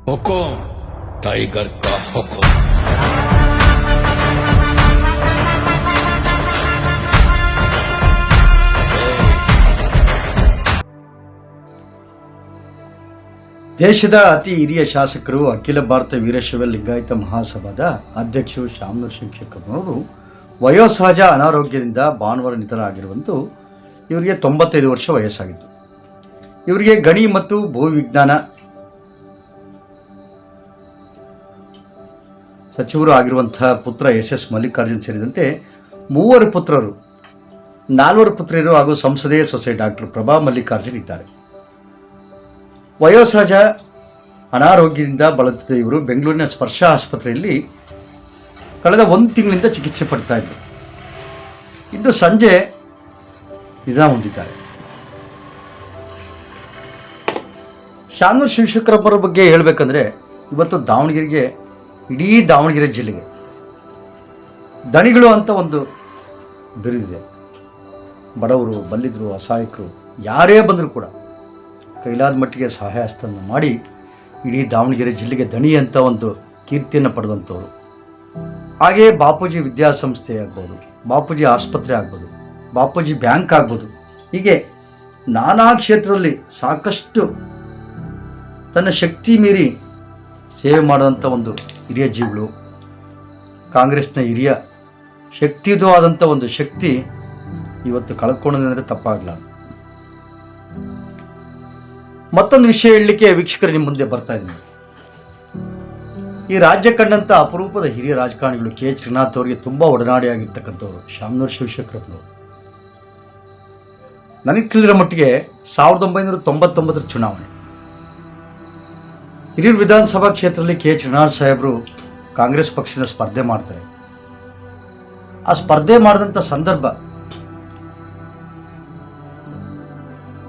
हुकुम tiger का हुकुम। ದೇಶದ ಅತಿ ಹಿರಿಯ ಶಾಸಕರು ಅಖಿಲ ಭಾರತ ವೀರಶೈವ ಲಿಂಗಾಯತ ಮಹಾಸಭಾದ ಅಧ್ಯಕ್ಷರು ಶಾಮನೂರು ಶಿವಶಂಕರಪ್ಪನವರು ವಯೋಸಹಜ ಅನಾರೋಗ್ಯದಿಂದ ಭಾನುವಾರ ನಿಧನ ಆಗಿರುವಂತೂ ಇವರಿಗೆ 95 ವರ್ಷ ವಯಸ್ಸಾಗಿತ್ತು. ಇವರಿಗೆ ಗಣಿ ಮತ್ತು ಭೂವಿಜ್ಞಾನ ಸಚಿವರು ಆಗಿರುವಂತಹ ಪುತ್ರ ಎಸ್ ಮಲ್ಲಿಕಾರ್ಜುನ್ ಸೇರಿದಂತೆ 3 ಪುತ್ರರು, 4 ಪುತ್ರಿಯರು ಹಾಗೂ ಸಂಸದೀಯ ಸೊಸೆ ಡಾಕ್ಟರ್ ಪ್ರಭಾ ಮಲ್ಲಿಕಾರ್ಜುನ್ ಇದ್ದಾರೆ. ವಯೋಸಹಜ ಅನಾರೋಗ್ಯದಿಂದ ಬಳಲುತ್ತಿದ್ದ ಇವರು ಬೆಂಗಳೂರಿನ ಸ್ಪರ್ಶ ಆಸ್ಪತ್ರೆಯಲ್ಲಿ ಕಳೆದ 1 ತಿಂಗಳಿಂದ ಚಿಕಿತ್ಸೆ ಪಡ್ತಾ ಇದ್ದರು. ಇಂದು ಸಂಜೆ ನಿಧನ ಹೊಂದಿದ್ದಾರೆ. ಶಾಮನೂರು ಶಿವಶಂಕರಪ್ಪರ ಬಗ್ಗೆ ಹೇಳಬೇಕಂದ್ರೆ ಇವತ್ತು ದಾವಣಗೆರೆಗೆ, ಇಡೀ ದಾವಣಗೆರೆ ಜಿಲ್ಲೆಗೆ ದಣಿಗಳು ಅಂತ ಒಂದು ಬಿರುದಿದೆ. ಬಡವರು, ಬಲ್ಲಿದ್ರು, ಅಸಹಾಯಕರು ಯಾರೇ ಬಂದರೂ ಕೂಡ ಕೈಲಾದ ಮಟ್ಟಿಗೆ ಸಹಾಯ ಹಸ್ತವನ್ನು ಮಾಡಿ ಇಡೀ ದಾವಣಗೆರೆ ಜಿಲ್ಲೆಗೆ ದಣಿ ಅಂತ ಒಂದು ಕೀರ್ತಿಯನ್ನು ಪಡೆದಂಥವ್ರು. ಹಾಗೆಯೇ ಬಾಪೂಜಿ ವಿದ್ಯಾಸಂಸ್ಥೆ ಆಗ್ಬೋದು, ಬಾಪೂಜಿ ಆಸ್ಪತ್ರೆ ಆಗ್ಬೋದು, ಬಾಪೂಜಿ ಬ್ಯಾಂಕ್ ಆಗ್ಬೋದು, ಹೀಗೆ ನಾನಾ ಕ್ಷೇತ್ರದಲ್ಲಿ ಸಾಕಷ್ಟು ತನ್ನ ಶಕ್ತಿ ಮೀರಿ ಸೇವೆ ಮಾಡಿದಂಥ ಒಂದು ಹಿರಿಯ ಜೀವಿಗಳು. ಕಾಂಗ್ರೆಸ್ನ ಹಿರಿಯ ಶಕ್ತಿಯುತವಾದಂಥ ಒಂದು ಶಕ್ತಿ ಇವತ್ತು ಕಳ್ಕೊಳ್ಳೋದಂದರೆ ತಪ್ಪಾಗಲ್ಲ. ಮತ್ತೊಂದು ವಿಷಯ ಹೇಳಲಿಕ್ಕೆ ವೀಕ್ಷಕರು ನಿಮ್ಮ ಮುಂದೆ ಬರ್ತಾ ಇದ್ದೀನಿ. ಈ ರಾಜ್ಯ ಕಂಡಂಥ ಅಪರೂಪದ ಹಿರಿಯ ರಾಜಕಾರಣಿಗಳು ಕೆ ಶ್ರೀನಾಥ್ ಅವರಿಗೆ ತುಂಬ ಒಡನಾಡಿಯಾಗಿರ್ತಕ್ಕಂಥವ್ರು ಶಾಮನೂರು ಶಿವಶಂಕರಪ್ಪನವರು. ನನಗೆ ತಿಳಿದಿರೋ ಮಟ್ಟಿಗೆ 1999 ಚುನಾವಣೆ ಹಿರಿಯೂರು ವಿಧಾನಸಭಾ ಕ್ಷೇತ್ರದಲ್ಲಿ ಕೆ ಶ್ರೀನಾಥ್ ಸಾಹೇಬರು ಕಾಂಗ್ರೆಸ್ ಪಕ್ಷದ ಸ್ಪರ್ಧೆ ಮಾಡ್ತಾರೆ. ಆ ಸ್ಪರ್ಧೆ ಮಾಡಿದಂಥ ಸಂದರ್ಭ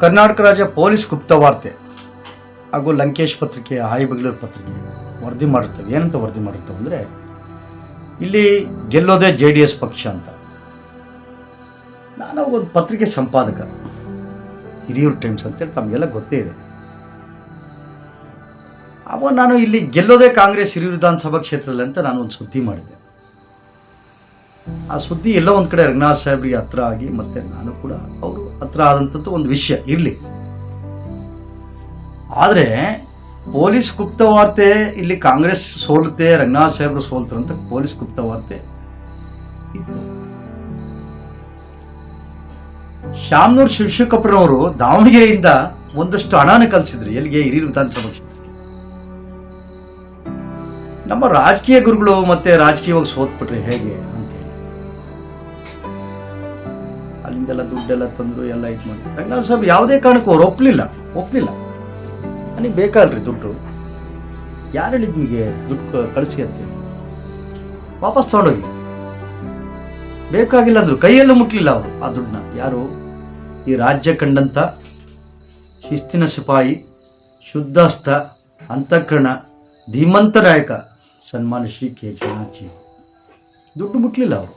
ಕರ್ನಾಟಕ ರಾಜ್ಯ ಪೊಲೀಸ್ ಗುಪ್ತವಾರ್ತೆ ಹಾಗೂ ಲಂಕೇಶ್ ಪತ್ರಿಕೆ, ಹಾಯ್ ಬೆಂಗಳೂರು ಪತ್ರಿಕೆ ವರದಿ ಮಾಡಿರ್ತವೆ. ಏನಂತ ವರದಿ ಮಾಡಿರ್ತವೆ ಅಂದರೆ, ಇಲ್ಲಿ ಗೆಲ್ಲೋದೇ JDS ಪಕ್ಷ ಅಂತ. ನಾನು ಒಂದು ಪತ್ರಿಕೆ ಸಂಪಾದಕ, ಹಿರಿಯೂರು ಟೈಮ್ಸ್ ಅಂತೇಳಿ ತಮಗೆಲ್ಲ ಗೊತ್ತೇ ಇದೆ. ಅವಾಗ ನಾನು ಇಲ್ಲಿ ಗೆಲ್ಲೋದೇ ಕಾಂಗ್ರೆಸ್ ಹಿರಿಯೂರು ವಿಧಾನಸಭಾ ಕ್ಷೇತ್ರದಲ್ಲಿ ಅಂತ ನಾನು ಒಂದು ಸುದ್ದಿ ಮಾಡಿದ್ದೆ. ಆ ಸುದ್ದಿ ಎಲ್ಲ ಒಂದು ಕಡೆ ರಂಗನಾಥ್ ಸಾಹೇಬ್ರಿಗೆ ಹತ್ರ ಆಗಿ, ಮತ್ತು ನಾನು ಕೂಡ ಅವರು ಹತ್ರ ಆದಂಥದ್ದು ಒಂದು ವಿಷಯ ಇರಲಿ. ಆದರೆ ಪೊಲೀಸ್ ಗುಪ್ತವಾರ್ತೆ ಇಲ್ಲಿ ಕಾಂಗ್ರೆಸ್ ಸೋಲುತ್ತೆ, ರಂಗನಾಥ್ ಸಾಹೇಬರು ಸೋಲ್ತಾರೆ ಅಂತ ಪೊಲೀಸ್ ಗುಪ್ತವಾರ್ತೆ ಇತ್ತು. ಶಾಮನೂರು ಶಿವಶಂಕರಪ್ಪನವರು ದಾವಣಗೆರೆಯಿಂದ ಒಂದಷ್ಟು ಹಣನ ಕಲಿಸಿದ್ರು. ಎಲ್ಲಿಗೆ? ಹಿರಿಯೂರು ವಿಧಾನಸಭಾ ಕ್ಷೇತ್ರ. ನಮ್ಮ ರಾಜಕೀಯ ಗುರುಗಳು ಮತ್ತೆ ರಾಜಕೀಯವಾಗಿ ಸೋತ್ಬಿಟ್ರೆ ಹೇಗೆ ಅಂತೇಳಿ ಅಲ್ಲಿಂದೆಲ್ಲ ದುಡ್ಡೆಲ್ಲ ತಂದು ಎಲ್ಲ ಇದು ಮಾಡಿ ರಂಗನಾಥ್ ಸಾಹೇಬ್ ಯಾವುದೇ ಕಾರಣಕ್ಕೂ ಅವ್ರು ಒಪ್ಪಲಿಲ್ಲ. ನನಗೆ ಬೇಕಾಲ್ರಿ ದುಡ್ಡು, ಯಾರು ಹೇಳಿದ್ ನಿಮಗೆ ದುಡ್ಡು ಕಳಿಸಿ ಅಂತ, ವಾಪಸ್ ತಗೊಂಡೋಗಿ, ಬೇಕಾಗಿಲ್ಲ ಅಂದ್ರು. ಕೈಯಲ್ಲೂ ಮುಟ್ಲಿಲ್ಲ ಅವರು ಆ ದುಡ್ಡನ್ನ. ಯಾರು? ಈ ರಾಜ್ಯ ಕಂಡಂಥ ಶಿಸ್ತಿನ ಸಿಪಾಯಿ, ಶುದ್ಧಸ್ಥ, ಅಂತಃಕರಣ, ಧೀಮಂತ ನಾಯಕ ಸನ್ಮಾನ ಶ್ರೀ ಕೆ ಶ್ರೀನಾಥ್ ಜಿ ದುಡ್ಡು ಮುಟ್ಲಿಲ್ಲ ಅವರು.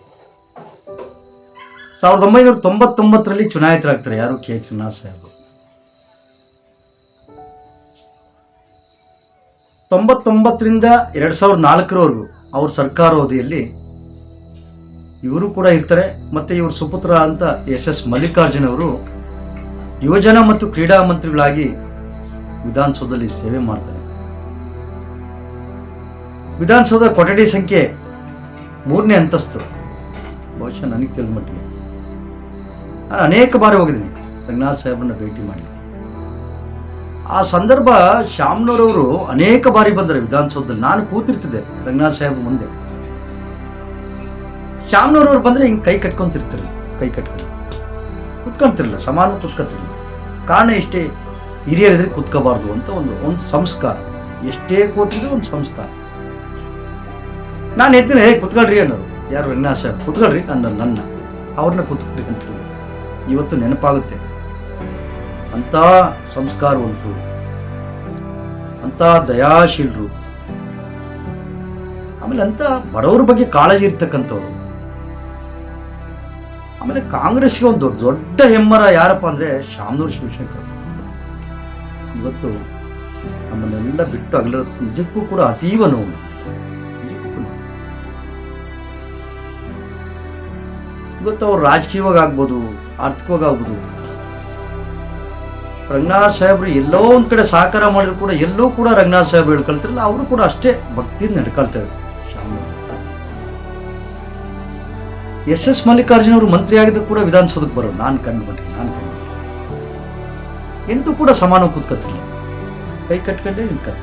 1999 ಚುನಾಯಿತರಾಗ್ತಾರೆ. ಯಾರು? ಕೆ ಶ್ರೀನಾಥ್ ಸಾಹೇಬರು. 99ರಿಂದ 2004 ಅವ್ರ ಸರ್ಕಾರ ಅವಧಿಯಲ್ಲಿ ಇವರು ಕೂಡ ಇರ್ತಾರೆ. ಮತ್ತು ಇವ್ರ ಸುಪುತ್ರ ಅಂತ ಎಸ್ ಮಲ್ಲಿಕಾರ್ಜುನ್ ಅವರು ಯುವಜನ ಮತ್ತು ಕ್ರೀಡಾ ಮಂತ್ರಿಗಳಾಗಿ ವಿಧಾನಸೌಧದಲ್ಲಿ ಸೇವೆ ಮಾಡ್ತಾರೆ. ವಿಧಾನಸೌಧ ಕೊಠಡಿ ಸಂಖ್ಯೆ 3ನೇ ಅಂತಸ್ತು. ಬಹುಶಃ ನನಗೆ ತಿಳಿದ ಮಟ್ಟಿಗೆ ನಾನು ಅನೇಕ ಬಾರಿ ಹೋಗಿದ್ದೀನಿ ರಂಗನಾಥ್ ಸಾಹೇಬ್ರನ್ನ ಭೇಟಿ ಮಾಡಿ. ಆ ಸಂದರ್ಭ ಶಾಮನೂರವರು ಅನೇಕ ಬಾರಿ ಬಂದರೆ ವಿಧಾನಸೌಧದಲ್ಲಿ. ನಾನು ಕೂತಿರ್ತಿದ್ದೆ ರಂಗನಾಥ್ ಸಾಹೇಬ್ ಮುಂದೆ. ಶಾಮನೂರವ್ರು ಬಂದರೆ ಹಿಂಗೆ ಕೈ ಕಟ್ಕೊಂತಿರ್ತಿರಲಿಲ್ಲ, ಕುತ್ಕೊಂತಿರಲಿಲ್ಲ, ಸಮಾನ ಕುತ್ಕೊತಿರಲಿಲ್ಲ. ಕಾರಣ ಇಷ್ಟೇ, ಹಿರಿಯರಿದ್ರೆ ಕುತ್ಕೋಬಾರ್ದು ಅಂತ ಒಂದು ಸಂಸ್ಕಾರ. ಎಷ್ಟೇ ಕೊಟ್ಟಿದ್ರು ಒಂದು ಸಂಸ್ಕಾರ. ನಾನು ಎತ್ತಿನ ಕುತ್ಕೊಳ್ರಿ ಅನ್ನೋರು. ಯಾರು? ರಂಗನಾಥ್ ಸಾಹೇಬ್. ಕುತ್ಕೊಳ್ರಿ ನನ್ನ ಅವ್ರನ್ನ ಕುತ್ಕೊಳ್ರಿ ಅಂತ ಇವತ್ತು ನೆನಪಾಗುತ್ತೆ. ಅಂಥ ಸಂಸ್ಕಾರವಂತರು, ಅಂಥ ದಯಾಶೀಲರು, ಆಮೇಲೆ ಅಂತ ಬಡವರ ಬಗ್ಗೆ ಕಾಳಜಿ ಇರ್ತಕ್ಕಂಥವ್ರು. ಆಮೇಲೆ ಕಾಂಗ್ರೆಸ್ಗೆ ಒಂದು ದೊಡ್ಡ ಹೆಮ್ಮರ ಯಾರಪ್ಪ ಅಂದರೆ ಶಾಮನೂರು ಶಿವಶಂಕರ್. ಇವತ್ತು ನಮ್ಮನ್ನೆಲ್ಲ ಬಿಟ್ಟು ಅಗಲ ನಿಜಕ್ಕೂ ಕೂಡ ಅತೀವ ನೋವು. ಇವತ್ತು ಅವ್ರು ರಾಜಕೀಯವಾಗಿ ಆಗ್ಬೋದು, ಆರ್ಥಿಕವಾಗಿ ಆಗ್ಬೋದು. ರಂಗನಾಥ್ ಸಾಹೇಬ್ರು ಎಲ್ಲೋ ಒಂದು ಕಡೆ ಸಹಕಾರ ಮಾಡಿದ್ರು ಕೂಡ ಎಲ್ಲೋ ಕೂಡ ರಂಗನಾಥ್ ಸಾಹೇಬ್ರು ಹೇಳ್ಕೊಳ್ತಿರಲ್ಲ, ಅವರು ಕೂಡ ಅಷ್ಟೇ ಭಕ್ತಿಯಿಂದ ನಡ್ಕೊಳ್ತಾರೆ. ಎಸ್ ಮಲ್ಲಿಕಾರ್ಜುನ ಅವರು ಮಂತ್ರಿ ಆಗಿದ್ದು ಕೂಡ ವಿಧಾನಸೌಧಕ್ಕೆ ಬರೋದು ನಾನು ಕಂಡು ಎಂತೂ ಕೂಡ ಸಮಾನ ಕೂತ್ಕೊತಿಲ್ಲ, ಕೈ ಕಟ್ಕೊಂಡೇ ನಿಂತ್ಕೊತ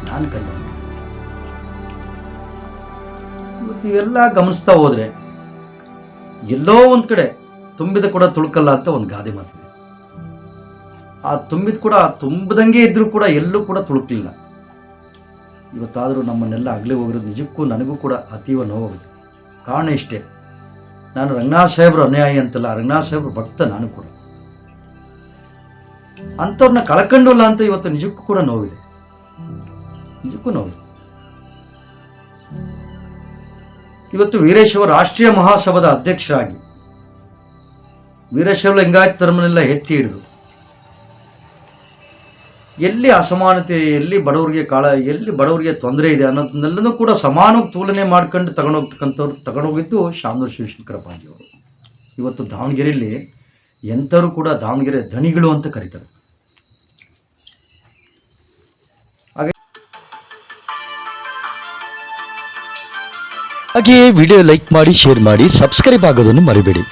ನಾನು ಕಂಡು. ಇವತ್ತು ಇವೆಲ್ಲ ಗಮನಿಸ್ತಾ ಹೋದ್ರೆ ಎಲ್ಲೋ ಒಂದು ಕಡೆ ತುಂಬಿದ ಕೂಡ ತುಳುಕಲ್ಲ ಅಂತ ಒಂದು ಗಾದೆ ಮಾತು. ಆ ತುಂಬಿದ ಕೂಡ ತುಂಬದಂಗೆ ಇದ್ರೂ ಕೂಡ ಎಲ್ಲೂ ಕೂಡ ತುಳುಕಲಿಲ್ಲ. ಇವತ್ತಾದರೂ ನಮ್ಮನ್ನೆಲ್ಲ ಅಗಲಿ ಹೋಗಿರೋದು ನಿಜಕ್ಕೂ ನನಗೂ ಕೂಡ ಅತೀವ ನೋವಾಗುತ್ತೆ. ಕಾರಣ ಇಷ್ಟೇ, ನಾನು ರಂಗನಾಥ್ ಸಾಹೇಬ್ರು ಅನ್ಯಾಯ ಅಂತಲ್ಲ, ರಂಗನಾಥ್ ಸಾಹೇಬ್ರು ಭಕ್ತ ನಾನು ಕೂಡ. ಅಂಥವ್ರನ್ನ ಕಳ್ಕೊಂಡಲ್ಲ ಅಂತ ಇವತ್ತು ನಿಜಕ್ಕೂ ಕೂಡ ನೋವಿದೆ, ನಿಜಕ್ಕೂ ನೋವಿದೆ. ಇವತ್ತು ವೀರೇಶ್ವರ ರಾಷ್ಟ್ರೀಯ ಮಹಾಸಭಾದ ಅಧ್ಯಕ್ಷರಾಗಿ ವೀರಶೈವ ಲಿಂಗಾಯತ ಧರ್ಮನೆಲ್ಲ ಎತ್ತಿ ಹಿಡಿದು ಎಲ್ಲಿ ಅಸಮಾನತೆ, ಎಲ್ಲಿ ಬಡವರಿಗೆ ತೊಂದರೆ ಇದೆ ಅನ್ನೋದನ್ನೆಲ್ಲನೂ ಕೂಡ ಸಮಾನವಾಗಿ ತುಲನೆ ಮಾಡ್ಕೊಂಡು ತಗೊಂಡೋಗಿದ್ದು ಶಾಮನೂರು ಶಿವಶಂಕರ ಪಾಂಡೆ ಅವರು. ಇವತ್ತು ದಾವಣಗೆರೆಯಲ್ಲಿ ಎಂಥವರು ಕೂಡ ದಾವಣಗೆರೆ ಧಣಿಗಳು ಅಂತ ಕರೀತಾರೆ. ಹಾಗೆಯೇ ವಿಡಿಯೋ ಲೈಕ್ ಮಾಡಿ, ಶೇರ್ ಮಾಡಿ, ಸಬ್ಸ್ಕ್ರೈಬ್ ಆಗೋದನ್ನು ಮರಿಬೇಡಿ.